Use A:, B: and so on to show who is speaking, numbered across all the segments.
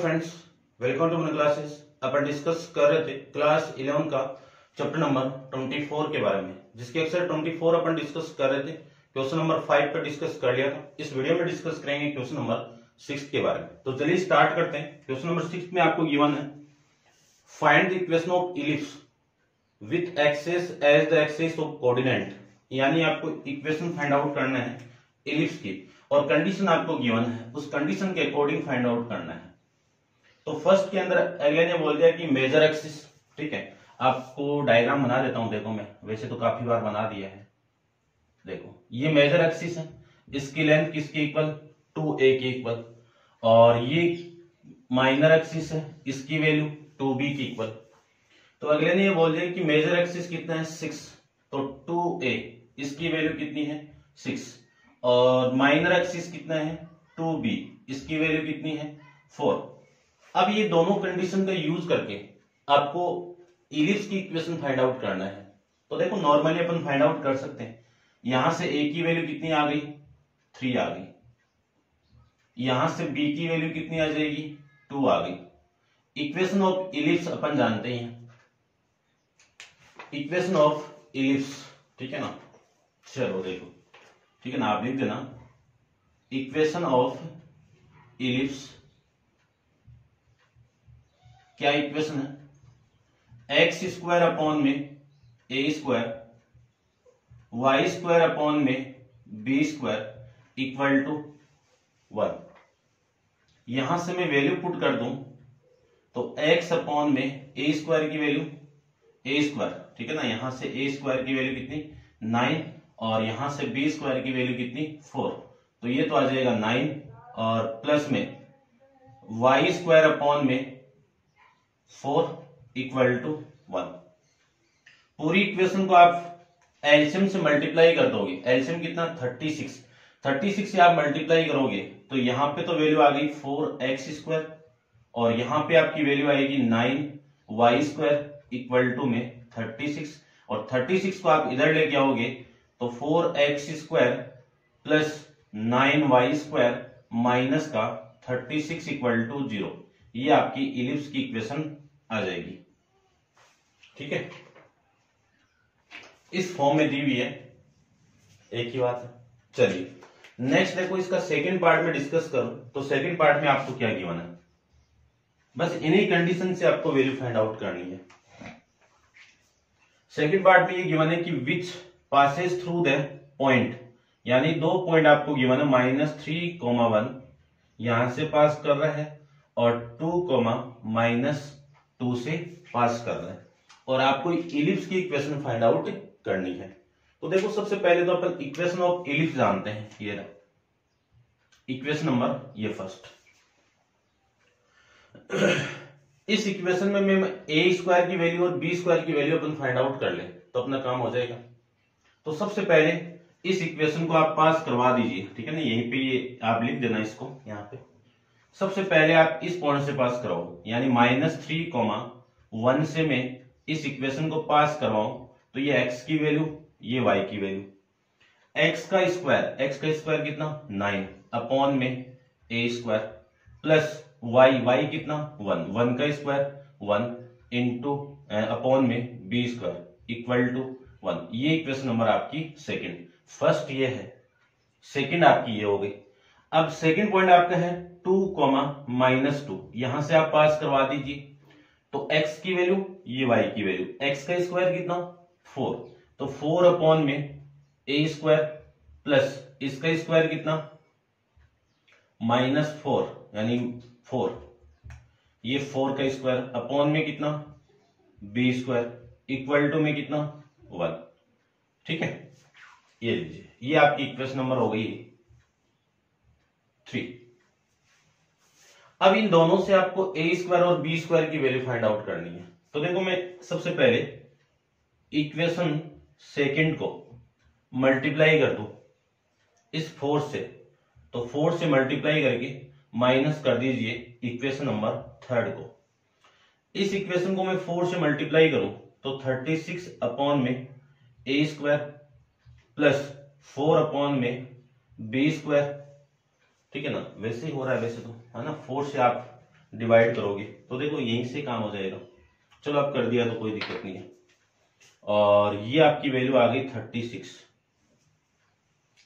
A: Friends, welcome to my classes. अपन discuss कर रहे थे क्लास 11 का चैप्टर नंबर 24 के बारे में, जिसके एक्सरसाइज 24 अपन डिस्कस कर रहे थे। क्वेश्चन नंबर 5 पे डिस्कस कर लिया था। इस वीडियो में डिस्कस करेंगे क्वेश्चन नंबर 6 के बारे में। तो चलिए स्टार्ट करते हैं। क्वेश्चन नंबर 6 में आपको गिवन है, find the equation of ellipse with axes as the axes of coordinate. यानी आपको इक्वेशन फाइंड आउट करना है इलिप्स की, और कंडीशन आपको गिवन है, उस कंडीशन के अकॉर्डिंग फाइंड आउट करना है। तो फर्स्ट के अंदर अगले ने बोल दिया कि मेजर एक्सिस, ठीक है। आपको डायग्राम बना देता हूं, देखो मैं वैसे तो काफी बार बना दिया है। देखो ये मेजर एक्सिस है, इसकी लेंथ किसकी इक्वल, 2a की इक्वल, और ये माइनर एक्सिस है, इसकी वैल्यू 2b की इक्वल। तो अगले ने ये बोल दिया कि मेजर एक्सिस कितना है 6, तो 2a इसकी वैल्यू कितनी है 6, और माइनर एक्सिस कितना है 2b इसकी वैल्यू कितनी है 4। अब ये दोनों कंडीशन का यूज करके आपको इलिप्स की इक्वेशन फाइंड आउट करना है। तो देखो नॉर्मली अपन फाइंड आउट कर सकते हैं। यहां से a की वैल्यू कितनी आ गई 3 आ गई, यहां से b की वैल्यू कितनी आ जाएगी 2 आ गई। इक्वेशन ऑफ इलिप्स अपन जानते हैं, इक्वेशन ऑफ इलिप्स, ठीक है ना। चलो देखो, ठीक है ना, आप लिख देना इक्वेशन ऑफ इलिप्स। क्या इक्वेशन है, एक्स स्क्वायर अपॉन में a square, y square upon में बी स्क्वायर इक्वल टू 1। यहां से मैं वैल्यू पुट कर दूं तो x अपॉन में ए स्क्वायर की वैल्यू ए स्क्वायर, ठीक है ना। यहां से ए स्क्वायर की वैल्यू कितनी 9, और यहां से बी स्क्वायर की वैल्यू कितनी 4, तो ये तो आ जाएगा 9, और प्लस में वाई स्क्वायर अपॉन में 4 इक्वल टू 1। पूरी इक्वेशन को आप एलसीएम से मल्टीप्लाई कर दोगे। एलसीएम कितना 36 से आप मल्टीप्लाई करोगे तो यहां पे तो वैल्यू आ गई 4x स्क्वायर, और यहां पे आपकी वैल्यू आएगी 9y स्क्वायर इक्वल टू में 36, और 36 को आप इधर लेके आओगे तो 4x square plus 9y square minus का 36 इक्वल टू 0। ये आपकी इलिप्स की इक्वेशन आ जाएगी, ठीक है। इस फॉर्म में दी हुई है, एक ही बात है। चलिए नेक्स्ट देखो, इसका सेकंड पार्ट में डिस्कस करूं तो सेकंड पार्ट में आपको क्या गिवन है, बस इन्हीं कंडीशन से आपको वैल्यू फाइंड आउट करनी है। सेकंड पार्ट में ये गिवन है कि विच पासेस थ्रू द पॉइंट, यानी दो पॉइंट आपको गिवन है, -3, 1 यहां से पास कर रहा है, और 2, -2 से पास कर रहा है, और आपको इलिप्स की इक्वेशन फाइंड आउट करनी है। तो देखो सबसे पहले तो अपन इक्वेशन ऑफ इलिप्स जानते हैं। ये रहा इक्वेशन नंबर, ये फर्स्ट। इस इक्वेशन में मैं ए स्क्वायर की वैल्यू और बी स्क्वायर की वैल्यू अपन फाइंड आउट कर ले तो अपना काम हो जाएगा। तो सबसे पहले इस इक्वेशन को आप पास करवा दीजिए, ठीक है ना। यहीं पे ये आप लिख देना इसको, यहाँ पे सबसे पहले आप इस पॉइंट से पास कराओ, यानी -3, 1 से मैं इस इक्वेशन को पास करवाऊं तो ये x की वैल्यू, ये y की वैल्यू, x का स्क्वायर कितना 9 अपॉन में a स्क्वायर, प्लस y कितना 1 का स्क्वायर 1 इंटू अपॉन में b स्क्वायर इक्वल टू 1। ये इक्वेशन नंबर आपकी सेकंड। फर्स्ट ये है, सेकंड आपकी ये हो गई। अब सेकंड पॉइंट आपका है 2, -2, यहां से आप पास करवा दीजिए तो x की वैल्यू, ये y की वैल्यू, x का स्क्वायर कितना 4, तो 4 अपॉन में a स्क्वायर, प्लस इसका स्क्वायर कितना -4 यानी 4, ये 4 का स्क्वायर अपॉन में कितना b स्क्वायर इक्वल टू में कितना 1, ठीक है। ये लीजिए, ये आपकी इक्वेशन नंबर हो गई 3। अब इन दोनों से आपको a स्क्वायर और b स्क्वायर की वैल्यू फाइंड आउट करनी है। तो देखो मैं सबसे पहले इक्वेशन सेकंड को मल्टीप्लाई कर दूं इस 4 से, तो 4 से मल्टीप्लाई करके माइनस कर दीजिए इक्वेशन नंबर थर्ड को। इस इक्वेशन को मैं 4 से मल्टीप्लाई करूं तो 36 अपॉन में a स्क्वायर प्लस 4 अपॉन में b स्क्वायर, ठीक है ना। वैसे ही हो रहा है वैसे तो, है ना। 4 से आप डिवाइड करोगे तो देखो यहीं से काम हो जाएगा। चलो आप कर दिया तो कोई दिक्कत नहीं है। और ये आपकी वैल्यू आ गई 36,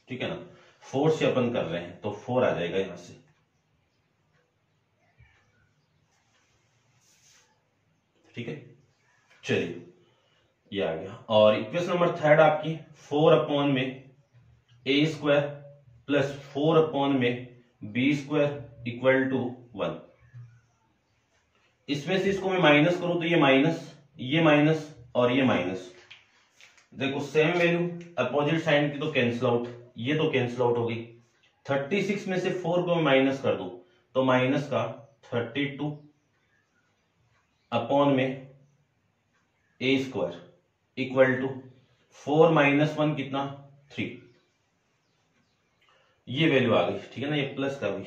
A: ठीक है ना। 4 से अपन कर रहे हैं तो 4 आ जाएगा यहां से, ठीक है। चलिए ये आ गया। और इक्वेशन नंबर थर्ड आपकी 4 अपॉन में ए स्क्वायर प्लस 4 अपॉन में बी स्क्वायर इक्वल टू 1। इसमें से इसको मैं माइनस करूं तो ये माइनस और ये माइनस, देखो सेम वैल्यू अपोजिट साइन की तो कैंसिल आउट, ये तो कैंसिल आउट हो गई। 36 में से 4 को मैं माइनस कर दूं तो माइनस का 32 अपॉन में a square equal to 4 minus 1 कितना 3, ये वैल्यू आ गई, ठीक है ना। ये प्लस का भी,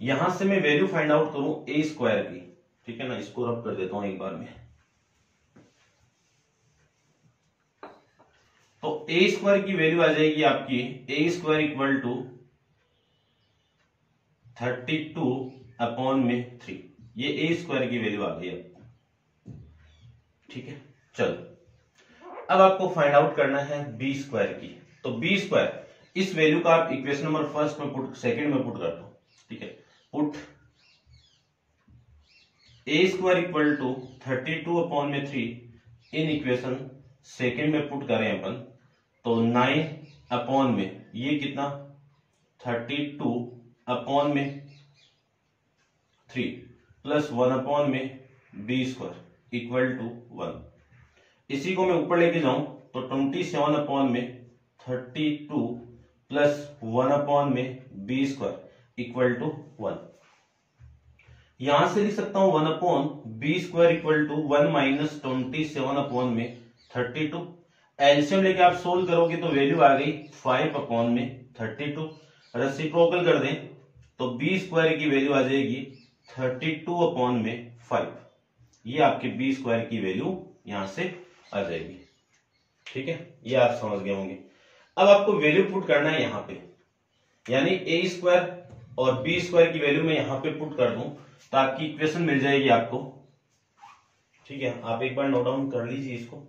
A: यहां से मैं वैल्यू फाइंड आउट करूं ए स्क्वायर की, ठीक है ना। इसको रब कर देता हूं एक बार में। तो ए स्क्वायर की वैल्यू आ जाएगी आपकी ए स्क्वायर इक्वल टू 32 अपॉन में 3, ये ए स्क्वायर की वैल्यू आ गई अब, ठीक है। चलो अब आपको फाइंड आउट करना है बी स्क्वायर की। तो बी स्क्वायर इस वैल्यू का आप इक्वेशन नंबर फर्स्ट में पुट, सेकंड में पुट कर दो, ठीक है। Put a square equal to 32 upon में 3 इन इक्वेशन सेकंड में पुट करें अपन तो 9 अपॉन में ये कितना 32 अपॉन में 3 प्लस 1 अपॉन में बी स्क्वायर इक्वल टू 1। इसी को मैं ऊपर लेके जाऊं तो 27 अपॉन में 32 प्लस 1 अपॉन में बी स्क्वायर इक्वल टू 1। यहां से लिख सकता हूं 1 upon b square equal to 1 minus 27 upon में 32। एलसीएम लेके आप सोल्व करोगे तो वैल्यू आ गई 5 अपॉन में 32। रेसिप्रोकल कर दें तो बी स्क्वायर की वैल्यू आ जाएगी 32 अपॉन में 5। ये आपके बी स्क्वायर की वैल्यू यहां से आ जाएगी, ठीक है। ये आप समझ गए होंगे। अब आपको वैल्यू पुट करना है यहां पे, यानी ए स्क्वायर और बी स्क्वायर की वैल्यू मैं यहां पे पुट कर दूं तो आपकी इक्वेशन मिल जाएगी आपको, ठीक है। आप एक बार नोट डाउन कर लीजिए इसको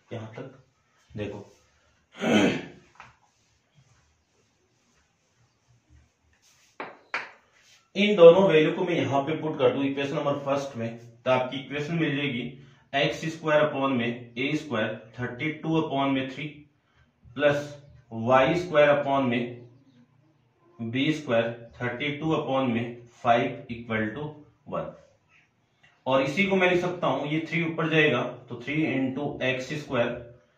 A: यहां तक, देखो इन दोनों वैल्यू को मैं यहां पे पुट कर दूं इक्वेशन नंबर फर्स्ट में तो आपकी इक्वेशन मिल जाएगी एक्स स्क्वायर अपॉन में ए स्क्वायर 32 अपॉन में 3 प्लस वाई स्क्वायर अपॉन में बी स्क्वायर 32 अपॉन में 5 इक्वल टू 1। और इसी को मैं लिख सकता हूं, ये 3 ऊपर जाएगा तो 3 इंटू एक्स स्क्वायर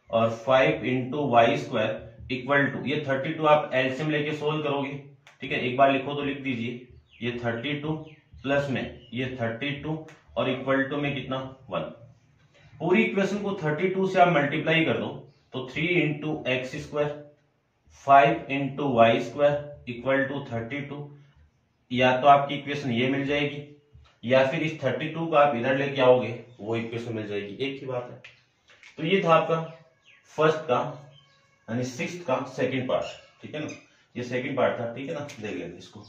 A: और 5 into y square equal to, ये 32 आप एलसीएम लेके सोल्व करोगे, ठीक है। एक बार लिखो तो लिख दीजिए, ये 32 प्लस में ये 32 और इक्वल टू में कितना 1। पूरी इक्वेशन को 32 से आप मल्टीप्लाई कर दो तो 3 into x square 5 into y square equal to 32। या तो आपकी इक्वेशन ये मिल जाएगी या फिर इस 32 को आप इधर लेके आओगे वो इक्वेशन मिल जाएगी, एक ही बात है। तो ये था आपका फर्स्ट का यानी 6th का सेकंड पार्ट, ठीक है ना। ये सेकंड पार्ट था, ठीक है ना। देख लेंगे इसको,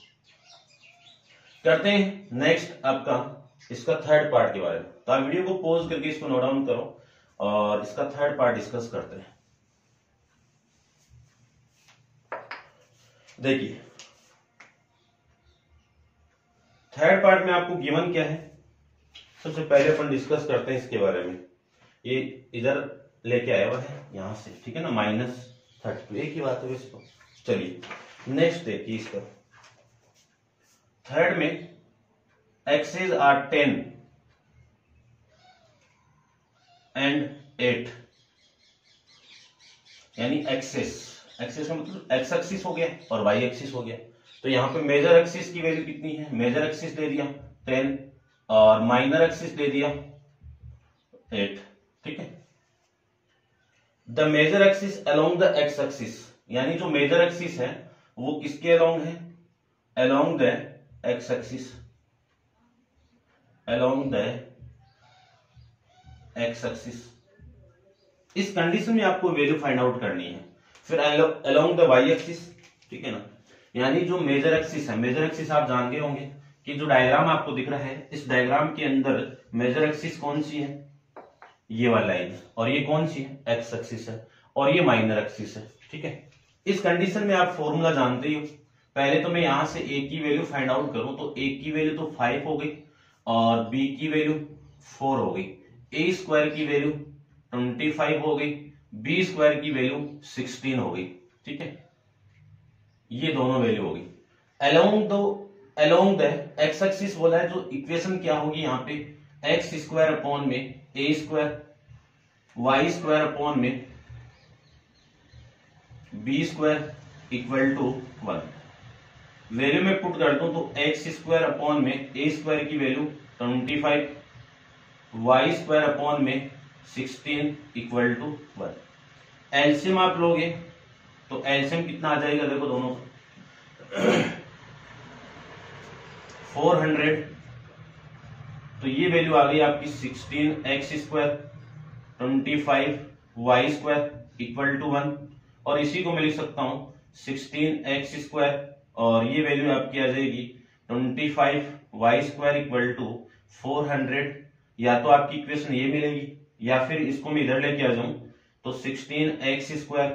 A: करते हैं नेक्स्ट आपका इसका थर्ड पार्ट के बारे में। तो आप वीडियो को पॉज करके इसको नोट डाउन करो और इसका थर्ड पार्ट डिस्कस करते हैं। देखिए थर्ड पार्ट में आपको गिवन क्या है, सबसे पहले अपन डिस्कस करते हैं इसके बारे में। ये इधर लेके आया हुआ है यहां से, ठीक है ना, -32, एक ही बात है वैसे तो। चलिए नेक्स्ट देखिए इसका थर्ड में एक्सेस आर 10 एंड 8, यानी एक्सेस का मतलब एक्स एक्सिस हो गया और वाई एक्सिस हो गया। तो यहां पे मेजर एक्सिस की वैल्यू कितनी है, मेजर एक्सिस दे दिया 10 और माइनर एक्सिस दे दिया 8, ठीक है। The major axis along the x axis, यानी जो मेजर एक्सिस है वो किसके अलोंग है, along the x axis, along the x axis. इस कंडीशन में आपको वैल्यू फाइंड आउट करनी है। फिर अलोंग द वाई एक्सिस, ठीक है ना, यानी जो मेजर एक्सिस है, मेजर एक्सिस आप जानते होंगे कि जो डायग्राम आपको दिख रहा है, इस डायग्राम के अंदर मेजर एक्सिस कौन सी है, ये वाला लाइन, और ये कौन सी है, एक्स एक्सिस है, और ये माइनर एक्सिस है। ठीक है, इस कंडीशन में आप फॉर्मूला जानते ही हो। पहले तो मैं यहां से ए की वैल्यू फाइंड आउट करूं तो ए की वैल्यू तो 5 हो गई और बी की वैल्यू 4 हो गई, ए स्क्वायर की वैल्यू 25 हो गई, बी स्क्वायर की वैल्यू 16 हो गई। ठीक है, ये दोनों वैल्यू हो गई। अलोंग द एक्स एक्सिस बोला है, जो इक्वेशन क्या होगी यहाँ पे, एक्स स्क्वायर अपॉन में a square, y square upon में b square equal to 1। Value में पुट कर दूं तो एक्स स्क्वायर अपॉन में ए स्क्वायर की वैल्यू 25, वाई स्क्वायर अपॉन में 16 इक्वल टू 1। एलसीएम आप लोगे तो एलसीएम कितना आ जाएगा, देखो दोनों 400, तो ये वैल्यू आ गई आपकी 16 x square 25 y square equal to 1, और इसी को मैं लिख सकता हूं 16 एक्स स्क्वायर और ये वैल्यू आपकी आ जाएगी 25 वाई स्क्वायर इक्वल टू 400। या तो आपकी इक्वेशन ये मिलेगी या फिर इसको मैं इधर लेके आ जाऊं तो 16 x square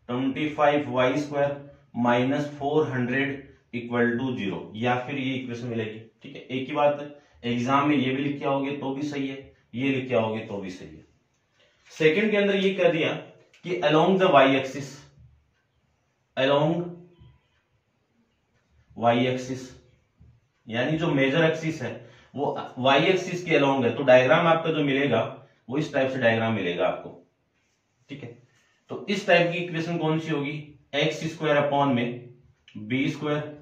A: 25 y square minus 400 equal to 0, या फिर ये इक्वेशन मिलेगी। ठीक है, एक ही बात है, एग्जाम में ये भी लिख के आओगे तो भी सही है, ये लिख के आओगे तो भी सही है। सेकंड के अंदर ये कह दिया कि along the y axis, along y axis यानी जो मेजर एक्सिस है वो वाई एक्सिस के अलोंग है, तो डायग्राम आपका जो मिलेगा वो इस टाइप से डायग्राम मिलेगा आपको। ठीक है, तो इस टाइप की इक्वेशन कौन सी होगी, एक्स स्क्वायर अपॉन में b square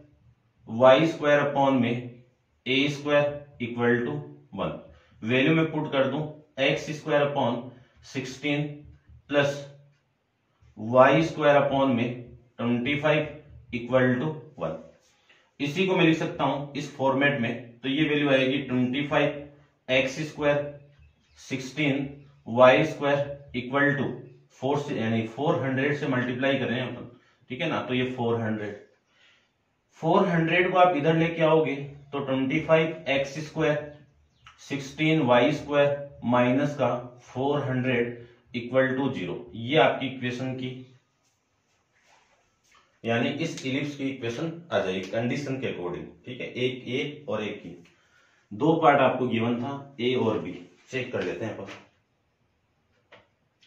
A: y square upon में a square equal to 1। Value में पुट कर दूं x square upon 16 plus y square upon में 25 इक्वल टू 1। इसी को मैं लिख सकता हूं इस फॉर्मेट में, तो ये वैल्यू आएगी 25 x square 16 y square equal to 4 से, यानी 400 से मल्टीप्लाई कर रहे हैं अपन। ठीक है ना, तो ये 400 को आप इधर लेके आओगे तो 25 x square 16 y square minus का 400 इक्वल टू 0, ये आपकी इक्वेशन की, यानी इस इलिप्स की इक्वेशन आ जाएगी कंडीशन के अकॉर्डिंग। ठीक है, एक ए और एक बी, दो पार्ट आपको गिवन था ए और बी, चेक कर लेते हैं अपन।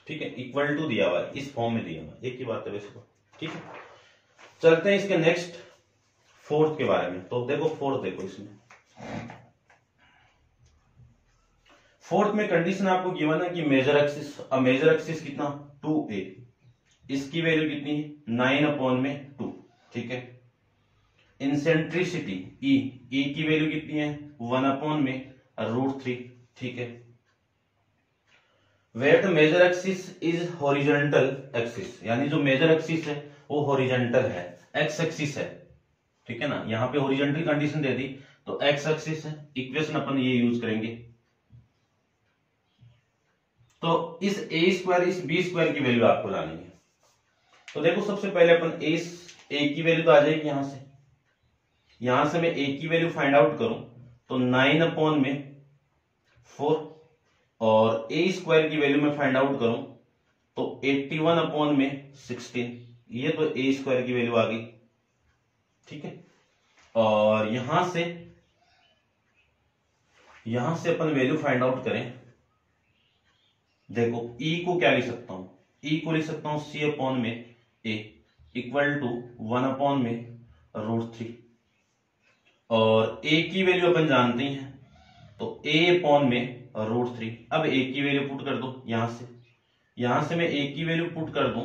A: ठीक है, इक्वल टू दिया हुआ है, इस फॉर्म में दिया हुआ, एक ही बात है वैसे तो। ठीक है, चलते हैं इसके नेक्स्ट फोर्थ के बारे में। तो देखो फोर्थ, देखो इसमें फोर्थ में कंडीशन आपको गिवन है कि मेजर एक्सिस, अब मेजर एक्सिस कितना 2a, इसकी वैल्यू कितनी है 9 अपॉन में 2। ठीक है, इंसेंट्रिसिटी ई की वैल्यू कितनी है 1 अपॉन में √3। ठीक है, where the major axis is horizontal axis, यानी जो मेजर एक्सिस है वो हॉरिजॉन्टल है, एक्स एक्सिस है। ठीक है ना, यहां पे हॉरिजॉन्टल कंडीशन दे दी तो एक्स एक्सिस है, इक्वेशन अपन ये यूज करेंगे। तो इस ए स्क्वायर इस बी स्क्वायर की वैल्यू आपको लानी है। तो देखो सबसे पहले अपन ए की वैल्यू तो आ जाएगी यहां से मैं ए की वैल्यू फाइंड आउट करूं तो 9 अपॉन में 4, और ए स्क्वायर की वैल्यू में फाइंड आउट करूं तो 81 अपॉन में 16, ये तो ए स्क्वायर की वैल्यू आ गई। ठीक है, और यहां से अपन वैल्यू फाइंड आउट करें, देखो ई को क्या लिख सकता हूं, ई को लिख सकता हूं सी अपॉन में ए इक्वल टू 1 अपॉन में √3, और ए की वैल्यू अपन जानते हैं तो ए अपॉन में √3। अब ए की वैल्यू पुट कर दो, यहां से मैं ए की वैल्यू पुट कर दूं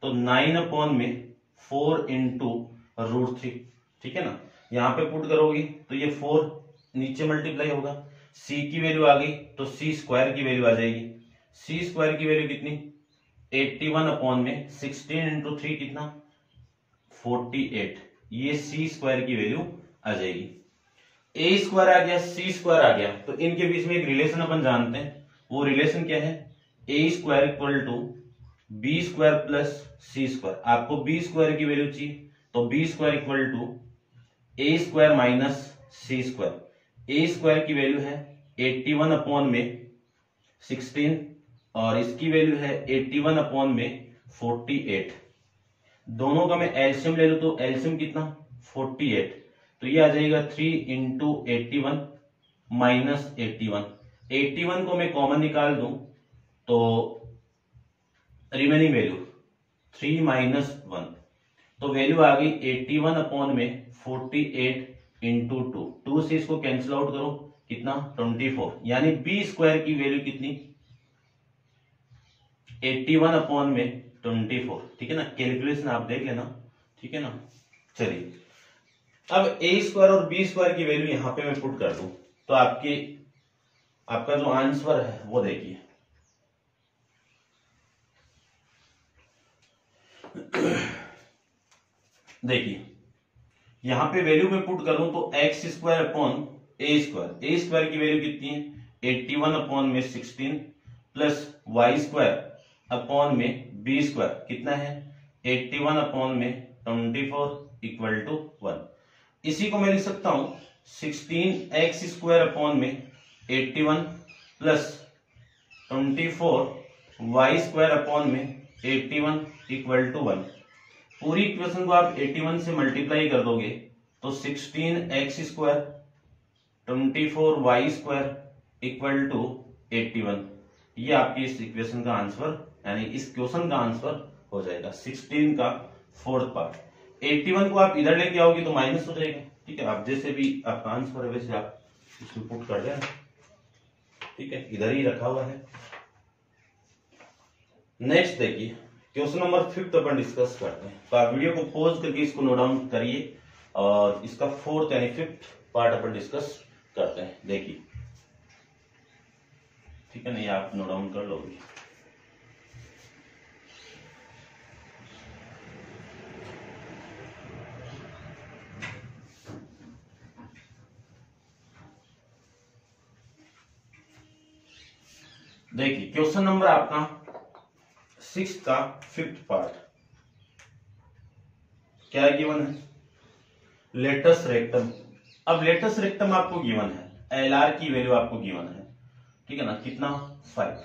A: तो 9 अपॉन में 4 इंटू √3। ठीक है ना, यहां पे पुट करोगे तो ये 4 नीचे मल्टीप्लाई होगा, सी की वैल्यू आ गई तो सी स्क्वायर की वैल्यू आ जाएगी, सी स्क्वायर की वैल्यू कितनी 81 अपॉन में 16 इंटू 3 कितना 48, ये सी स्क्वायर की वैल्यू आ जाएगी। ए स्क्वायर आ गया, सी स्क्वायर आ गया, तो इनके बीच में एक रिलेशन अपन जानते हैं, वो रिलेशन क्या है, a square equal to b square plus c square. आपको बी स्क्वायर की वैल्यू चाहिए तो b square equal to a square minus c square. A square की वैल्यू है 81 अपॉन में 16 और इसकी वैल्यू है 81 अपॉन में 48। दोनों का मैं एलसीएम ले लूं तो एलसीएम कितना 48, तो ये आ जाएगा 3 इंटू 81 माइनस 81 को मैं कॉमन निकाल दूं तो रिमेनिंग वैल्यू 3 माइनस 1, तो वैल्यू आ गई 81 अपॉन में 48 इंटू 2 से इसको कैंसिल आउट करो, कितना 24, यानी बी स्क्वायर की वैल्यू कितनी 81 अपॉन में 24। ठीक है ना, कैलकुलेशन आप देख लेना, ठीक है ना। चलिए अब ए स्क्वायर और बी स्क्वायर की वैल्यू यहां पे मैं पुट कर दूं तो आपका जो आंसर है वो देखिए। देखिए यहां पे वैल्यू में पुट करूं तो एक्स स्क्वायर अपॉन ए स्क्वायर की वैल्यू कितनी है 81 अपॉन में 16 प्लस वाई स्क्वायर अपॉन में बी स्क्वायर कितना है 81 अपॉन में 24 इक्वल टू 1। इसी को मैं लिख सकता हूं 16 एक्स स्क्वायर अपॉन में 81 प्लस 24 वाई स्क्वायर अपॉन में 81 इक्वल टू 1। पूरी इक्वेशन को आप 81 से मल्टीप्लाई कर दोगे तो 16 x square 24 y square equal to 81। ये आपकी इस इक्वेशन का आंसर यानी इस क्वेश्चन का आंसर हो जाएगा 16 का 4th पार्ट। 81 को आप इधर लेके आओगे तो माइनस हो जाएगा। ठीक है, आप जैसे भी आपका आंसर है वैसे आप इसको पुट कर देना। ठीक है, इधर ही रखा हुआ है। नेक्स्ट देखिए क्वेश्चन नंबर 5 अपन डिस्कस करते हैं। तो आप वीडियो को पॉज करके इसको नोट डाउन करिए और इसका 4th यानी 5th पार्ट अपन डिस्कस करते हैं। देखिए ठीक है ना, ये आप नोट डाउन कर लोगे। देखिए क्वेश्चन नंबर आपका 6 का 5th पार्ट क्या गिवन है, लेटस रेक्टम। अब लेटस रेक्टम आपको गिवन है, एलआर की वैल्यू आपको गिवन है, ठीक है ना, कितना 5,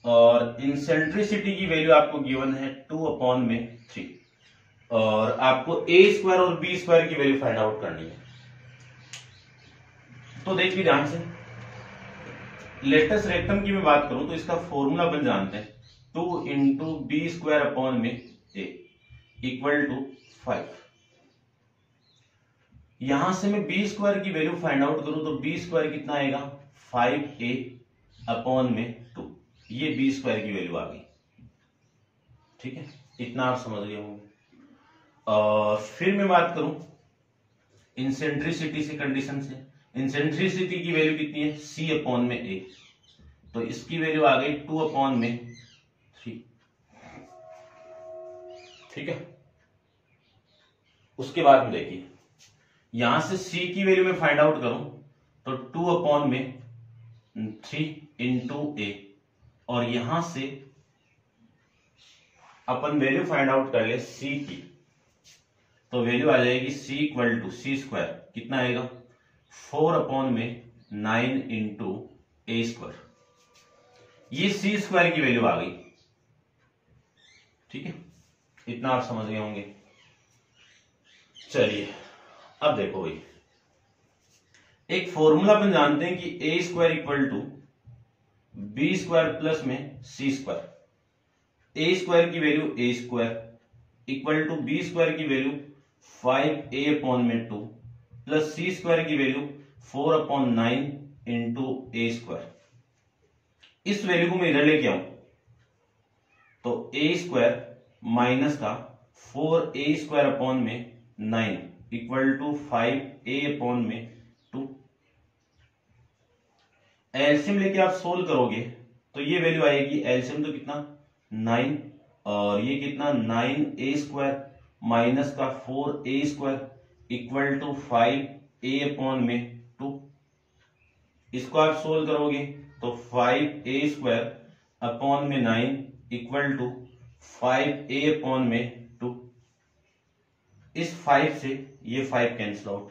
A: और इंसेंट्रिसिटी की वैल्यू आपको गिवन है 2 अपॉन में 3, और आपको ए स्क्वायर और बी स्क्वायर की वैल्यू फाइंड आउट करनी है। तो देखिए ध्यान से, लेटस रेक्टम की मैं बात करूं तो इसका फॉर्मूला अपन जानते हैं 2 इंटू बी स्क्वायर अपॉन में ए इक्वल टू 5। यहां से मैं बी स्क्वायर की वैल्यू फाइंड आउट करूं तो बी स्क्वायर कितना आएगा 5a अपॉन में 2, ये बी स्क्वायर की वैल्यू आ गई। ठीक है, इतना आप समझ गए होंगे। और फिर मैं बात करूं इंसेंट्रिसिटी से, कंडीशन से, इंसेंट्रिसिटी की वैल्यू कितनी है c अपॉन में a, तो इसकी वैल्यू आ गई 2 अपॉन में 3। ठीक है, उसके बाद में देखिए यहां से c की वैल्यू में फाइंड आउट करूं तो 2 अपॉन में 3 इंटू a, और यहां से अपन वैल्यू फाइंड आउट कर ले c की, तो वैल्यू आ जाएगी c equal to c square कितना आएगा 4 अपॉन में 9 इंटू ए स्क्वायर, ये सी स्क्वायर की वैल्यू आ गई। ठीक है, इतना आप समझ गए होंगे। चलिए अब देखो भाई, एक फॉर्मूला अपन जानते हैं कि a square equal to b square plus में सी स्क्वायर। ए स्क्वायर की value a square equal to b square की वैल्यू 5a अपॉन में 2 प्लस सी स्क्वायर की value 4 upon 9 into a square. इस वैल्यू को मैं इधर लेके आऊं तो ए स्क्वायर माइनस का 4a स्क्वायर अपॉन में 9 इक्वल टू 5a अपॉन में 2। एलसीएम लेके आप सोल्व करोगे तो ये वैल्यू आएगी, एलसीएम तो कितना 9, और ये कितना 9a स्क्वायर माइनस का 4a square equal to 5a upon में 2। इसको आप सोल्व करोगे तो 5a स्क्वायर अपॉन में 9 इक्वल टू 5a अपॉन में 2। इस 5 से ये 5 कैंसिल आउट,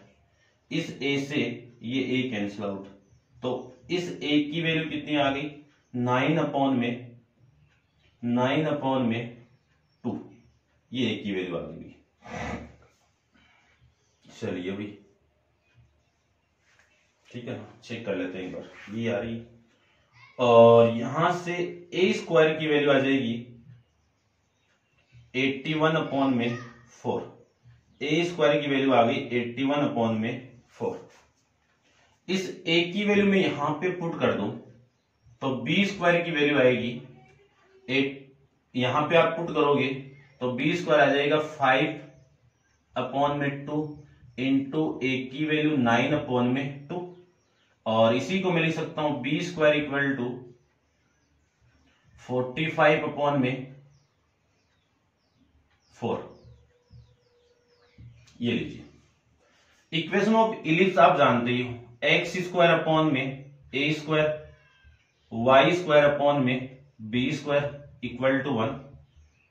A: इस a से ये a कैंसिल आउट, तो इस a की वैल्यू कितनी आ गई 9 अपॉन में 2, ये a की वैल्यू आ गई। चलिए अभी ठीक है ना, चेक कर लेते हैं एक बार, ये आ रही, और यहां से a स्क्वायर की वैल्यू आ जाएगी 81 अपॉन में 4, a स्क्वायर की वैल्यू आ गई 81 अपॉन में 4। इस a की वैल्यू में यहां पे पुट कर दूं तो b स्क्वायर की वैल्यू आएगी 8, यहां पे आप पुट करोगे तो b स्क्वायर आ जाएगा 5 अपॉन में 2 इंटू a की वैल्यू 9 अपॉन में 2, और इसी को मैं लिख सकता हूं b square equal to 45 upon में 4। ये लीजिए इक्वेशन ऑफ इलिप्स आप जानते ही हो, एक्स स्क्वायर अपॉन में a square y square upon में b square equal to 1।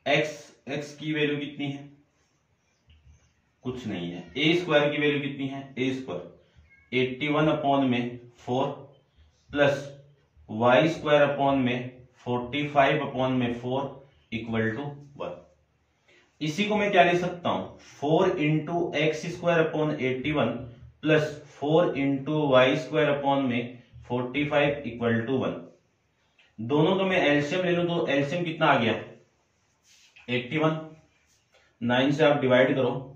A: X की वैल्यू कितनी है, कुछ नहीं है, ए स्क्वायर की वैल्यू कितनी है, ए स्क्वायर 81 अपॉन में 4 प्लस वाई स्क्वायर अपॉन में 45 अपॉन में 4 इक्वल टू 1। इसी को मैं क्या लिख सकता हूं 4 into x square upon 81 plus 4 into y square upon में 45 इक्वल टू 1। दोनों का मैं एलसीएम ले लूं तो एलसीएम कितना आ गया 81, 9 से आप डिवाइड करो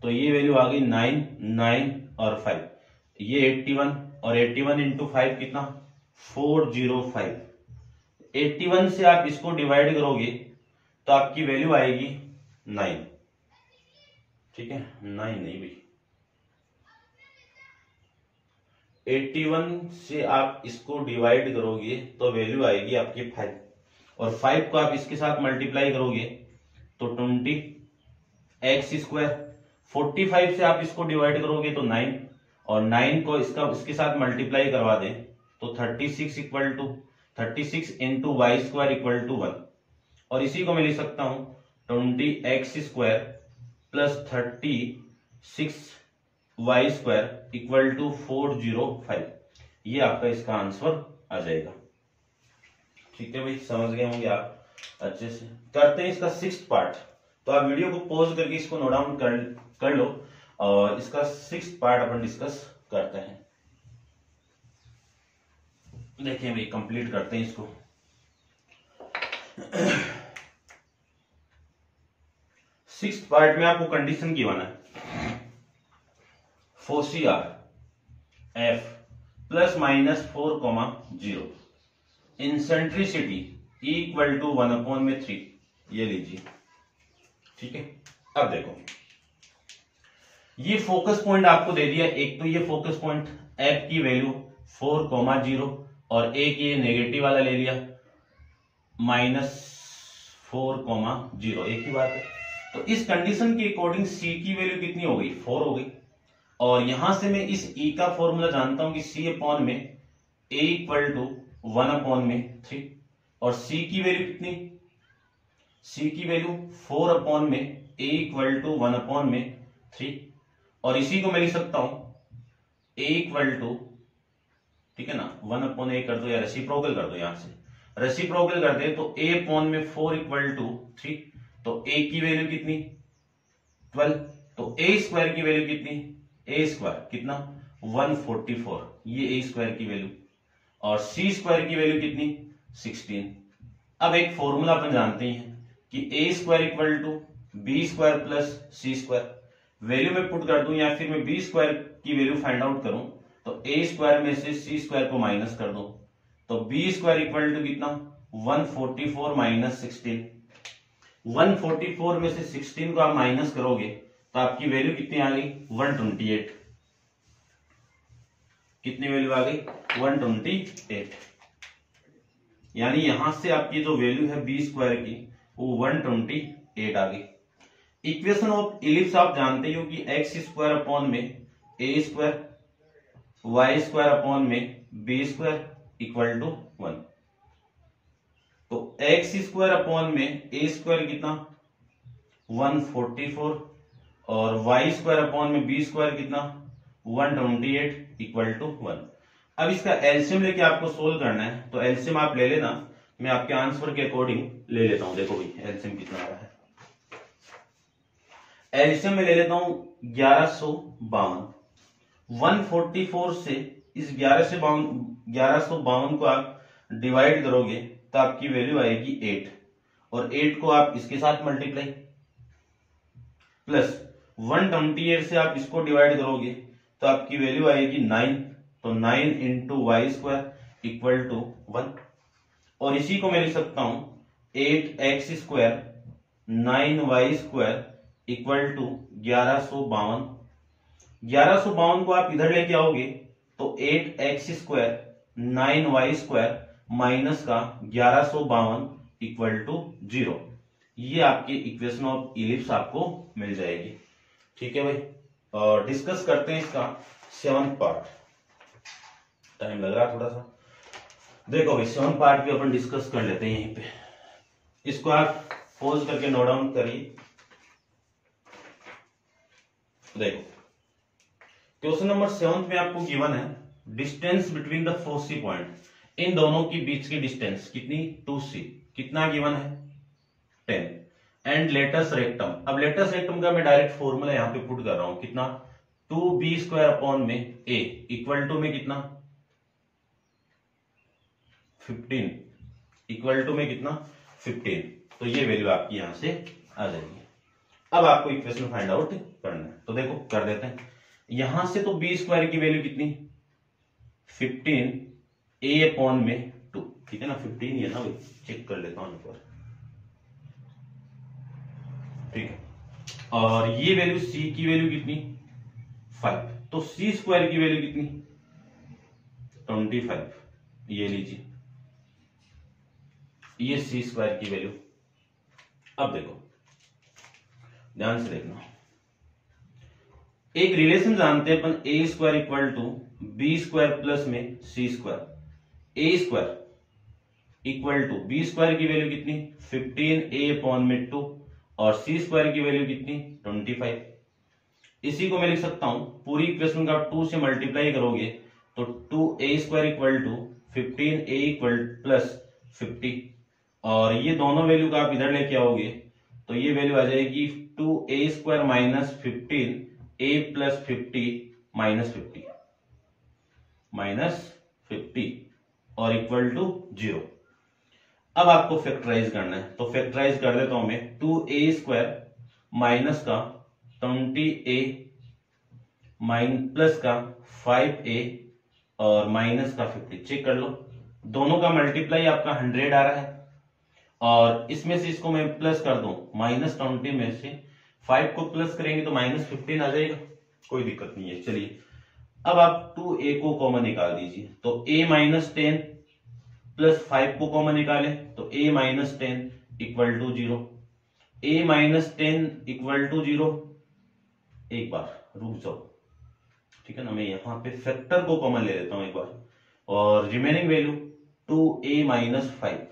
A: तो ये वैल्यू आ गई 9, 9 और 5, ये 81 और 81 इंटू 5 कितना 405। 81 से आप इसको डिवाइड करोगे तो आपकी वैल्यू आएगी 9, ठीक है 9 नहीं भाई, 81 से आप इसको डिवाइड करोगे तो वैल्यू आएगी आपकी 5, और 5 को आप इसके साथ मल्टीप्लाई करोगे तो 20 एक्स स्क्वायर, 45 से आप इसको डिवाइड करोगे तो 9, और 9 को इसके साथ मल्टीप्लाई करवा दें तो 36 equal to 36 into y square equal to 1, और इसी को मैं लिख सकता हूं 20 x square plus 36 y square equal to 405। ये आपका इसका आंसर आ जाएगा। ठीक है भाई, समझ गए होंगे आप अच्छे से। करते हैं इसका 6th पार्ट, तो आप वीडियो को पॉज करके इसको नोट डाउन कर लो और इसका 6th पार्ट अपन डिस्कस करते हैं। देखिए भाई कंप्लीट करते हैं इसको। 6th पार्ट में आपको कंडीशन की बना है for CR F plus minus 4,0 eccentricity equal to 1/3। ये लीजिए, ठीक है। अब देखो ये फोकस पॉइंट आपको दे दिया, एक तो ये फोकस पॉइंट F की वैल्यू 4,0 और एक ये नेगेटिव वाला ले लिया -4,0, एक ही बात है। तो इस कंडीशन के अकॉर्डिंग C की वैल्यू कितनी हो गई 4 हो गई, और यहां से मैं इस E का फॉर्मूला जानता हूं कि C अपॉन में A इक्वल टू 1/3, और C की वैल्यू कितनी, C की वैल्यू 4 अपॉन में A इक्वल टू 1/3, और इसी को मैं लिख सकता हूं A इक्वल टू, ठीक है ना, 1/A कर दो या रेसिप्रोकल कर दो, यहां से रेसिप्रोकल कर दे तो A अपॉन में 4 इक्वल टू 3, तो A की वैल्यू कितनी 12, तो A स्क्वायर की वैल्यू कितनी, A स्क्वायर कितना 144, ये A स्क्वायर की वैल्यू, और C स्क्वायर की वैल्यू कितनी 16। अब एक फॉर्मूला अपन जानते हैं कि A square equal to B square plus C square, value में पुट कर दूं या फिर मैं B स्क्वायर की वैल्यू फाइंड आउट करूं तो A स्क्वायर में से C स्क्वायर को माइनस कर दो तो B स्क्वायर इक्वल टू कितना 144 माइनस 16। 144 में से 16 को आप माइनस करोगे तो आपकी वैल्यू कितनी आ गई 128। कितनी वैल्यू आ गई 128, यानी यहां से आपकी जो वैल्यू है बी स्क्वायर की वो 128 आ गई। इक्वेशन ऑफ इलिप्स आप जानते हो कि एक्स स्क्वायर अपॉन में a square y square upon में बी स्क्वायर इक्वल टू 1, तो एक्स स्क्वायर अपॉन में ए स्क्वायर कितना 144 और वाई स्क्वायर अपॉन में बी स्क्वायर कितना 128 इक्वल टू 1। अब इसका एलसीएम लेके आपको सोल्व करना है, तो एलसीएम आप ले लेना, मैं आपके आंसर के अकॉर्डिंग ले लेता हूं। देखो भाई एलसीएम कितना आ रहा है। एलसीएम में ले लेता हूं 1152। 144 से इस 1152 को आप डिवाइड करोगे तो आपकी वैल्यू आएगी 8 और 8 को आप इसके साथ मल्टीप्लाई प्लस 128 से आप इसको डिवाइड करोगे तो आपकी वैल्यू आएगी 9, तो 9 into y square equal to 1 और इसी को मैं लिख सकता हूं 8x square 9y square equal to 1152। 1152 को आप इधर लेके आओगे तो 8x square 9y square minus का 1152 इक्वल टू 0। ये आपकी इक्वेशन ऑफ इलिप्स आपको मिल जाएगी। ठीक है भाई, और डिस्कस करते हैं इसका 7th पार्ट। टाइम लग रहा है थोड़ा सा। देखो भाई 7th पार्ट भी अपन डिस्कस कर लेते हैं यहीं पे। इसको आप पॉज करके नोट डाउन करिए। देखो क्वेश्चन नंबर 7 में आपको गिवन है distance between the foci point, इन दोनों की बीच की डिस्टेंस कितनी 2c, कितना गिवन है 10 एंड लेटस रेक्टम। अब लेटस रेक्टम का मैं डायरेक्ट फॉर्मूला यहां पे पुट कर रहा हूं, कितना 2b स्क्वायर अपॉन में a इक्वल टू में कितना 15 इक्वल टू में कितना 15, तो ये वैल्यू आपकी यहां से आ जाएगी। अब आपको इक्वेशन फाइंड आउट करना है, तो देखो कर देते हैं। यहां से तो बी स्क्वायर की वैल्यू कितनी 15 a अपॉन में 2, ठीक है ना 15 ही है ना भाई, चेक कर लेता हूं एक बार। ठीक है, और ये वैल्यू c की वैल्यू कितनी 5, तो c स्क्वायर की वैल्यू कितनी 25, ये लीजिए ये c स्क्वायर की वैल्यू। अब देखो ध्यान से देखना, एक रिलेशन जानते हैं अपन a square equal to b square plus में c square. A square equal to b square की वैल्यू कितनी 15a अपॉन में 2 और सी स्क्वायर की वैल्यू कितनी 25। इसी को मैं लिख सकता हूं, पूरी इक्वेशन का 2 से मल्टीप्लाई करोगे तो 2a square equal to 15a equal plus 50 और ये दोनों वैल्यू का आप इधर लेके आओगे तो ये वैल्यू आ जाएगी 2a square minus 15a plus 50 minus 50 और इक्वल टू 0। अब आपको फैक्टराइज करना है, तो फैक्टराइज कर देता हूं मैं 2a स्क्वायर माइनस का 20a प्लस का 5a और माइनस का 50। चेक कर लो, दोनों का मल्टीप्लाई आपका 100 आ रहा है और इसमें से इसको मैं प्लस कर दूं -20 में से 5 को प्लस करेंगे तो -15 आ जाएगा, कोई दिक्कत नहीं है। चलिए अब आप 2a को कॉमन निकाल दीजिए, तो a -10 प्लस 5 को कॉमन निकालें तो a -10 equal to 0। a -10 equal to 0, एक बार रुक जाओ, ठीक है ना, मैं यहां पे फैक्टर को कॉमन ले लेता हूं एक बार और रिमेनिंग वैल्यू 2a - 5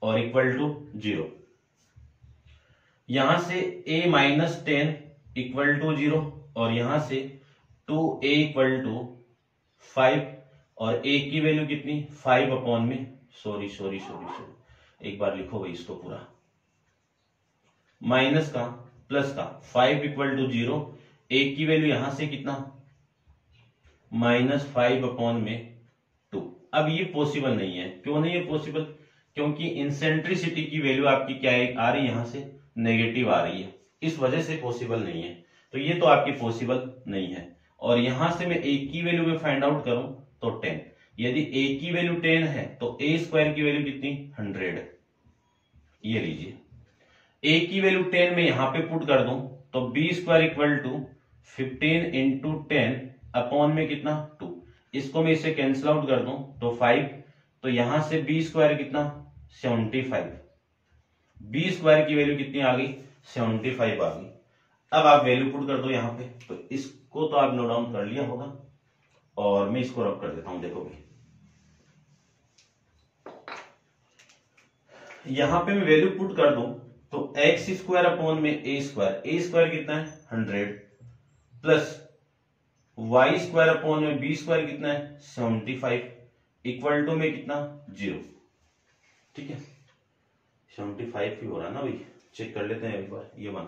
A: और इक्वल टू 0। यहां से a -10 इक्वल टू 0 और यहां से 2a इक्वल टू 5 और a की वैल्यू कितनी 5 अपॉन में सॉरी एक बार लिखो भाई इसको पूरा, माइनस का प्लस का 5 इक्वल टू 0, a की वैल्यू यहां से कितना -5 अपॉन में 2। अब ये पॉसिबल नहीं है, क्यों नहीं है पॉसिबल, क्योंकि इंसेंट्रिसिटी की वैल्यू आपकी क्या आ रही है यहां से नेगेटिव आ रही है, इस वजह से पॉसिबल नहीं है। तो ये तो आपकी पॉसिबल नहीं है। और यहां से मैं a की वैल्यू में फाइंड आउट करूं तो 10, यदि a की वैल्यू 10 है तो a स्क्वायर की वैल्यू कितनी 100, ये लीजिए a की वैल्यू 10 में यहां पे पुट कर दूं तो b square equal to 15 into 10 upon में कितना 2, इसको मैं इसे कैंसिल आउट कर दूं तो 5, तो यहां से b स्क्वायर कितना 75, b स्क्वायर की वैल्यू कितनी आ गई 75 आ गई। अब आप वैल्यू पुट कर दो यहां पे, तो इसको तो आप नोट डाउन कर लिया होगा और मैं इसको रब कर देता हूं। देखो भाई यहां पे मैं वैल्यू पुट कर दूं तो एक्स स्क्वायर अपॉन में ए स्क्वायर कितना है 100 प्लस वाई स्क्वायर अपॉन में बी स्क्वायर कितना है 75 इक्वल टू में कितना 0। ठीक है 75 ही हो रहा है ना भाई, चेक कर लेते हैं एक बार ये वन।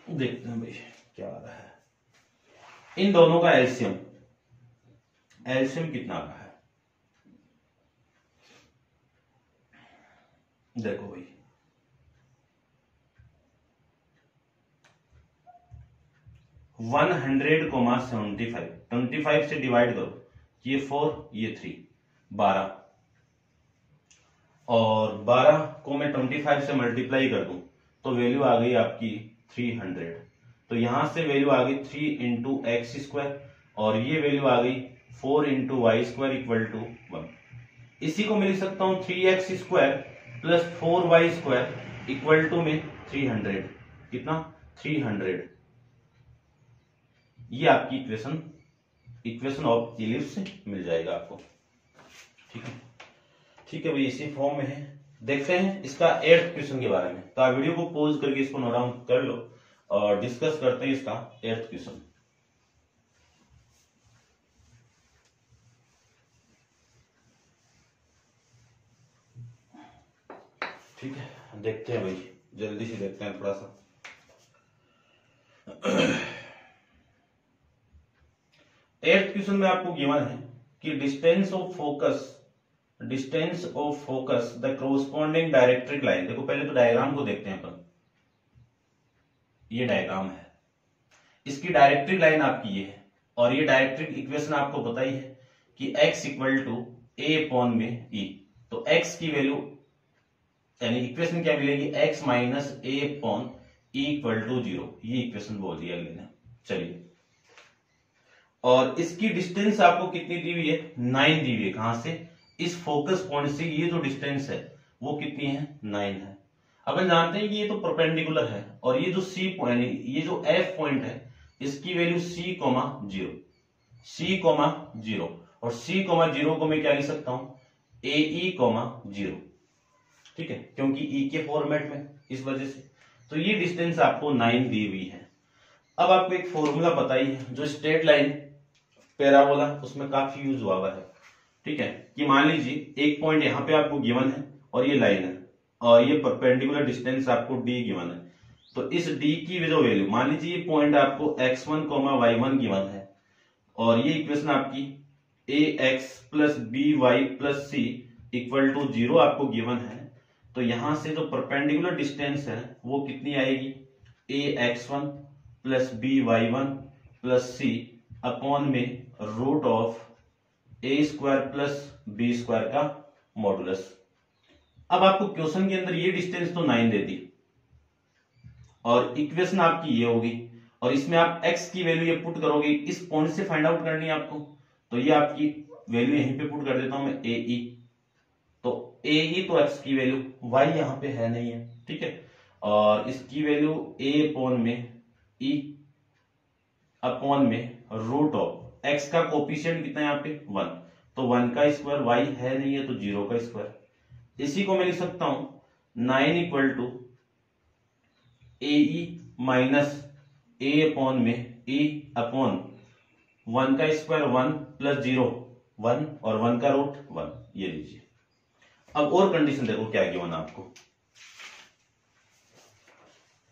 A: देखते हैं भाई क्या आ रहा है। इन दोनों का एलसीएम कितना आ रहा है, देखो भाई 100,75 25 से डिवाइड करो, ये 4 ये 3 12 और 12 को मैं 25 से मल्टीप्लाई कर दूं तो वैल्यू आ गई आपकी 300। तो यहां से वैल्यू आ गई 3 इंटू एक्स स्क्वायर और ये वैल्यू आ गई 4 into y square equal to 1। इसी को मैं लिख सकता हूं 3x square plus 4y square equal to में 300। कितना 300। ये आपकी इक्वेशन ऑफ इलिप्स मिल जाएगा आपको। ठीक है भाई, इसी फॉर्म में है। देखते हैं इसका 8th क्वेश्चन के बारे में। तो आप वीडियो को पॉज करके इसको नोट डाउन कर लो और डिस्कस करते हैं इसका 8th क्वेश्चन। ठीक है देखते हैं भाई, जल्दी से देखते हैं थोड़ा सा। एट्थ क्वेश्चन में आपको गिवन है कि distance of focus the corresponding डायरेक्ट्रिक line. देखो पहले तो डायग्राम को देखते हैं अपन। ये डायग्राम है, इसकी डायरेक्ट्रिक लाइन आपकी ये है और ये डायरेक्ट्रिक इक्वेशन आपको पता ही है कि x equal to a upon में ई। तो x की वैल्यू यानी इक्वेशन क्या मिलेगी x minus a upon e equal to 0। ये इक्वेशन बोल दिया अगले ने। चलिए, और इसकी डिस्टेंस आपको कितनी दी हुई है 9 दी हुई है। कहां से, इस फोकस पॉइंट से ये जो डिस्टेंस है वो कितनी है 9 है। अपन जानते हैं कि ये तो परपेंडिकुलर है और ये जो सी पॉइंट ये जो एफ पॉइंट है इसकी वैल्यू c, 0 और c, 0 को मैं क्या लिख सकता हूं AE, 0। ठीक है, क्योंकि E के फॉर्मेट में, इस वजह से। तो ये डिस्टेंस आपको 9 दी हुई है। अब आपको एक फॉर्मूला पता ही है जो स्ट्रेट लाइन पैराबोला उसमें काफी यूज हुआ है। ठीक है, कि मान लीजिए एक पॉइंट यहाँ पे आपको गिवन है और ये लाइन है और ये परपेंडिकुलर डिस्टेंस आपको d गिवन है। तो इस d की जो वैल्यू, मान लीजिए ये पॉइंट आपको x1, y1 गिवन है और ये इक्वेशन आपकी ax plus by plus c equal to 0 आपको गिवन है। तो यहां से जो परपेंडिकुलर डिस्टेंस है वो कितनी आएगी ax1 plus by1 plus c upon में root of a square plus b square का मॉडुलस। अब आपको क्वेश्चन के अंदर ये डिस्टेंस तो 9 दे दी और इक्वेशन आपकी ये होगी और इसमें आप x की वैल्यू ये पुट करोगे, इस पॉइंट से फाइंड आउट करनी है आपको। तो ये आपकी वैल्यू यहीं पे पुट कर देता हूं मैं AE। तो AE तो x की वैल्यू, y यहां पे है नहीं है। ठीक है, और इसकी वैल्यू a अपॉन में e अपॉन में रूट ऑफ x का कोफिशिएंट कितना है यहाँ पे 1। तो 1 का स्क्वायर, y है नहीं है तो 0 का स्क्वायर। इसी को मैं लिख सकता हूं 9 equal to AE minus a upon में e अपॉन 1 का स्क्वायर 1 प्लस 0 1 और 1 का रूट 1। ये लीजिए। अब और कंडीशन देखो क्या गिवन आपको।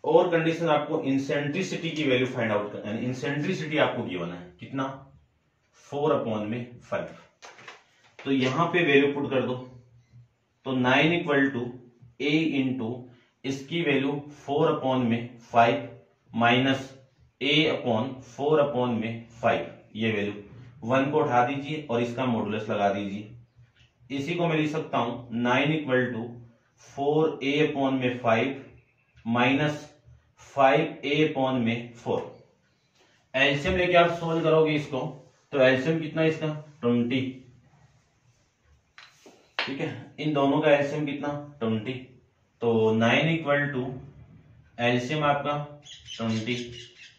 A: और कंडीशन आपको इंसेंट्रिसिटी की वैल्यू फाइंड आउट करना है। इंसेंट्रिसिटी आपको गिवन है कितना 4 अपॉन में 5। तो यहां पे वैल्यू पुट कर दो। तो 9 इक्वल टू a इंटू इसकी वैल्यू 4 अपॉन में 5 माइनस a अपॉन 4 अपॉन में 5। ये वैल्यू 1 को उठा दीजिए और इसका मॉडुलस लगा दीजिए। इसी को मैं लिख सकता हूं 9 इक्वल टू 4a अपॉन में 5 माइनस 5a अपॉन में 4। एलसीएम लेके आप सोल्व करोगे इसको तो एलसीएम कितना है इसका 20। ठीक है, इन दोनों का एलसीएम कितना 20, तो 9 इक्वल टू एलसीएम आपका 20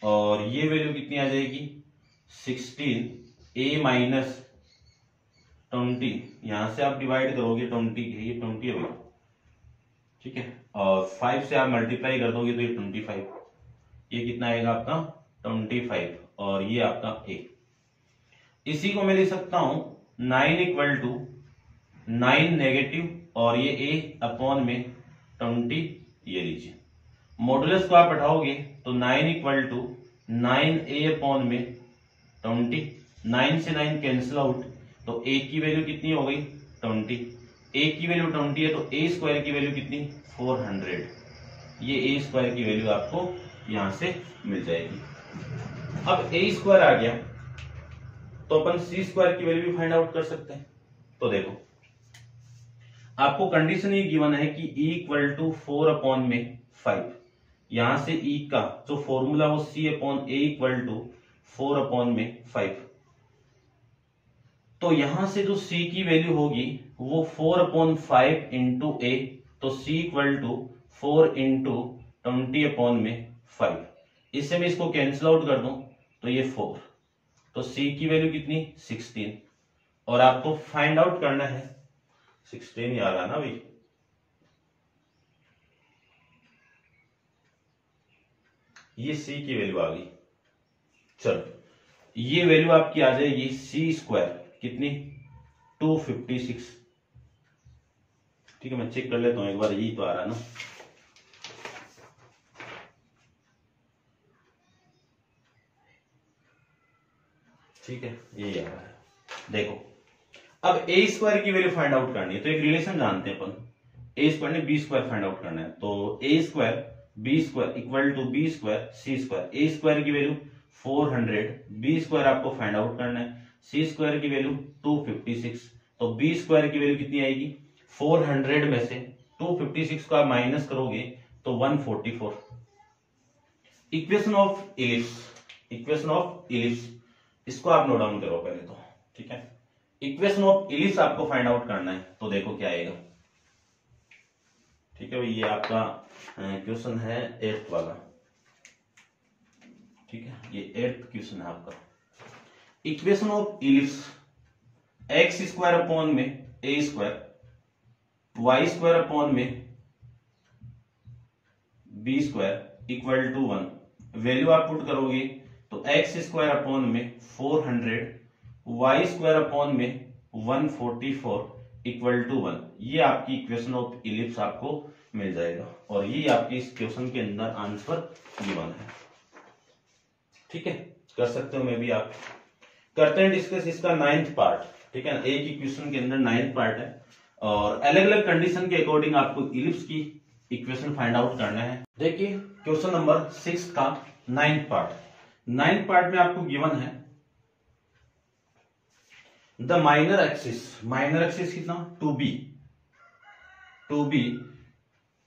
A: और ये वैल्यू कितनी आ जाएगी 16 a माइनस 20, यहां से आप डिवाइड करोगे 20 ये 20 है भाई, ठीक है, और 5 से आप मल्टीप्लाई कर दोगे तो ये 25, ये कितना आएगा आपका 25 और ये आपका a। इसी को मैं लिख सकता हूं 9 इक्वल टू 9 नेगेटिव और ये a अपॉन में 20, ये लीजिए मॉडुलस को आप हटाओगे तो 9 इक्वल टू 9a अपॉन में 20, 9 से 9 कैंसिल आउट, तो a की वैल्यू कितनी हो गई 20, a की वैल्यू 20 है तो a स्क्वायर की वैल्यू कितनी 400, ये a स्क्वायर की वैल्यू आपको यहां से मिल जाएगी। अब a स्क्वायर आ गया तो अपन c स्क्वायर की वैल्यू भी फाइंड आउट कर सकते हैं। तो देखो आपको कंडीशन ये गिवन है कि e इक्वल टू 4 अपॉन में 5, यहां से e का जो फॉर्मूला वो c upon a equal to 4 upon में 5, तो यहां से जो c की वैल्यू होगी वो 4 अपॉन 5 इंटू a, तो c equal to 4 into 20 upon में 5, इससे मैं इसको कैंसिल आउट कर दूं तो ये 4, तो c की वैल्यू कितनी 16 और आपको फाइंड आउट करना है 16 ही आ रहा है ना भाई, ये c की वैल्यू आ गई। चलो ये वैल्यू आपकी आ जाएगी c स्क्वायर कितनी 256, ठीक है, मैं चेक कर लेता हूं एक बार, यही तो आ रहा है ना, ठीक है यही आ रहा है। देखो अब a स्क्वायर की वैल्यू फाइंड आउट करनी है तो एक रिलेशन जानते हैं अपन, a स्क्वायर ने b स्क्वायर फाइंड आउट करना है, तो a square b square equal to b square c square, a square की वैल्यू 400, b स्क्वायर आपको फाइंड आउट करना है, c स्क्वायर की वैल्यू 256, तो b स्क्वायर की वैल्यू कितनी आएगी 400 में से 256 को आप माइनस करोगे तो 144। Equation of ellipse, equation of ellipse इसको आप नोट डाउन करो पहले तो, ठीक है, इक्वेशन ऑफ इलिप्स आपको फाइंड आउट करना है, तो देखो क्या आएगा, ठीक है भाई, ये आपका क्वेश्चन है 8th वाला, ठीक है, ये 8th क्वेश्चन है आपका। Equation of ellipse x square upon में a square y square upon में b square equal to 1, value आप पुट करोगे तो एक्स स्क्वायर अपॉन में 400 वाई स्क्वायर अपॉन में 144 इक्वल टू 1, ये आपकी इक्वेशन ऑफ इलिप्स आपको मिल जाएगा और ये आपके इस क्वेश्चन के अंदर आंसर गिवन है, ठीक है, कर सकते हो, मैं भी आप करते हैं डिस्कस इसका 9th पार्ट, ठीक है ना, एक ही क्वेश्चन के अंदर 9th पार्ट है और अलग अलग कंडीशन के अकॉर्डिंग आपको इलिप्स की इक्वेशन फाइंड आउट करना है। देखिए क्वेश्चन नंबर 6 का 9th पार्ट, 9th पार्ट में आपको गिवन है द माइनर एक्सिस कितना 2b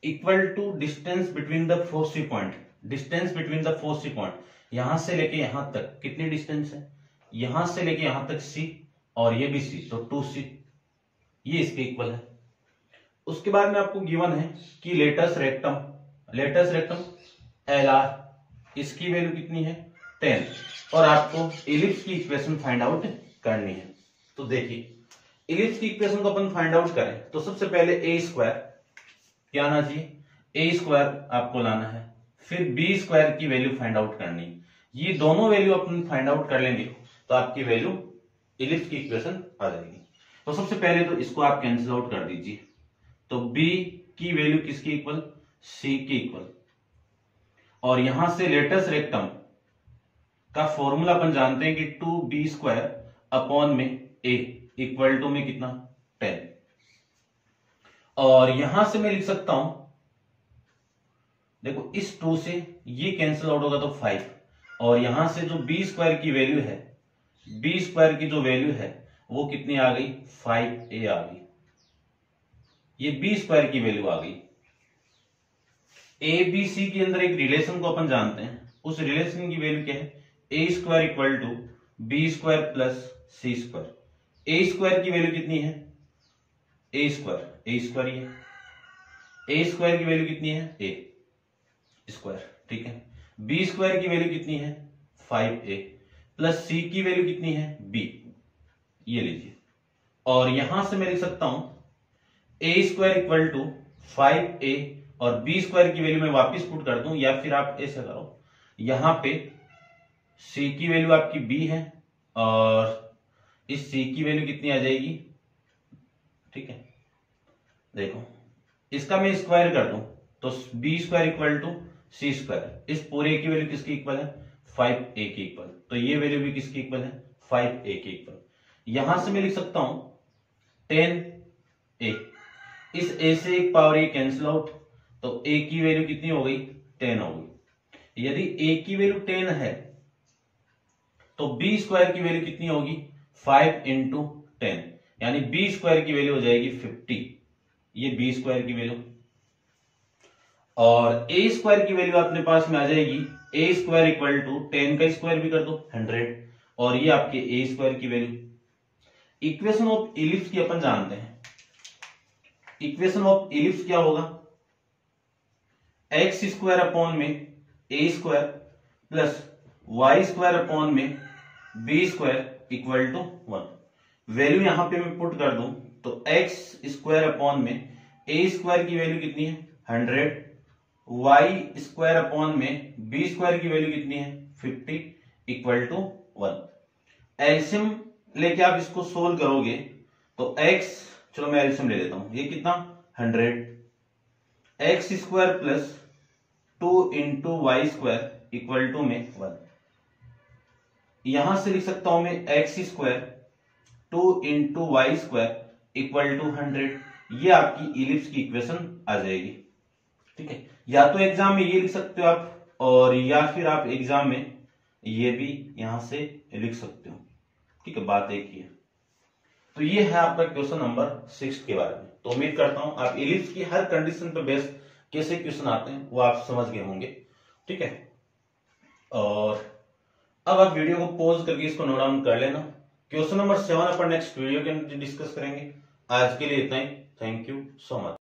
A: equal to distance between the foci point, distance between the foci point, यहां से लेके यहां तक कितनी डिस्टेंस है, यहां से लेके यहां तक c और ये भी c, तो 2c, ये इसके इक्वल है। उसके बाद में आपको गिवन है कि लेटस रेक्टम LR, इसकी वैल्यू कितनी है 10 और आपको इलिप्स की इक्वेशन फाइंड आउट करनी है। तो देखिए इलिप्स की इक्वेशन को अपन फाइंड आउट करें तो सबसे पहले a स्क्वायर क्या आना चाहिए, a स्क्वायर आपको लाना है, फिर b स्क्वायर की वैल्यू फाइंड आउट करनी है, ये दोनों वैल्यू अपन फाइंड आउट कर लेंगे तो आपकी वैल्यू इलिप्स की इक्वेशन आ जाएगी। तो सबसे पहले तो इसको आप कैंसिल आउट कर दीजिए, तो b की वैल्यू किसकी इक्वल c की इक्वल, और यहां से लेटस रेक्टम का फॉर्मूला अपन जानते हैं कि 2b स्क्वायर अपॉन में a इक्वल टू में कितना 10, और यहां से मैं लिख सकता हूं, देखो इस 2 से ये कैंसिल आउट होगा तो 5, और यहां से जो b स्क्वायर की वैल्यू है, b स्क्वायर की जो वैल्यू है वो कितनी आ गई 5a आ गई, ये b स्क्वायर की वैल्यू आ गई। a b c के अंदर एक रिलेशन को अपन जानते हैं, उस रिलेशन की वैल्यू क्या है a square equal to b square plus c square, a square की वैल्यू कितनी है ए स्क्वायर ये ए स्क्वायर की वैल्यू कितनी है ए स्क्वायर, ठीक है। बी स्क्वायर की वैल्यू कितनी है 5a प्लस सी की वैल्यू कितनी है b, ये लीजिए। और यहां से मैं लिख सकता हूं ए स्क्वायर इक्वल टू 5a और बी स्क्वायर की वैल्यू मैं वापिस पुट कर दूं, या फिर आप ऐसा करो, यहां पे c की वैल्यू आपकी b है और इस c की वैल्यू कितनी आ जाएगी, ठीक है। देखो इसका मैं स्क्वायर कर दूं तो b square equal to c square, इस पूरे की वैल्यू किसकी इक्वल है 5a की इक्वल, तो ये वैल्यू भी किसकी इक्वल है 5a की इक्वल। यहां से मैं लिख सकता हूं 10a, इस a से एक पावर a कैंसिल आउट, तो a की वैल्यू कितनी हो गई 10 हो गई। यदि a की वैल्यू 10 है तो b स्क्वायर की वैल्यू कितनी होगी 5 इंटू 10, यानी b स्क्वायर की वैल्यू हो जाएगी 50, ये b स्क्वायर की वैल्यू। और a स्क्वायर की वैल्यू अपने पास में आ जाएगी a स्क्वायर इक्वल टू 10 का स्क्वायर भी कर दो 100, और ये आपके a स्क्वायर की वैल्यू। इक्वेशन ऑफ इलिप्स की अपन जानते हैं, इक्वेशन ऑफ इलिप्स क्या होगा x स्क्वायर अपॉन में a square plus y square upon में b square equal to 1। Value यहां पे मैं पुट कर दूं तो x स्क्वायर अपॉन में a स्क्वायर की वैल्यू कितनी है 100, y स्क्वायर अपॉन में b स्क्वायर की वैल्यू कितनी है 50 इक्वल टू 1। एलसीएम लेके आप इसको सोल्व करोगे तो x, चलो मैं एलसीएम ले लेता हूं, ये कितना 100, x square plus 2 into y square equal to में 1। यहां से लिख सकता हूं मैं x square 2 into y square equal to 100, ये आपकी इलिप्स की इक्वेशन आ जाएगी, ठीक है। या तो एग्जाम में ये लिख सकते हो आप, और या फिर आप एग्जाम में ये भी यहां से लिख सकते हो, ठीक है, बात एक ही है। तो ये है आपका क्वेश्चन नंबर 6 के बारे में। तो उम्मीद करता हूं आप इलिप्स की हर कंडीशन पे बेस कैसे क्वेश्चन आते हैं वो आप समझ गए होंगे, ठीक है। और अब आप वीडियो को पॉज करके इसको नोट डाउन कर लेना। क्वेश्चन नंबर 7 अपन नेक्स्ट वीडियो के अंदर डिस्कस करेंगे। आज के लिए इतना ही, थैंक यू सो मच।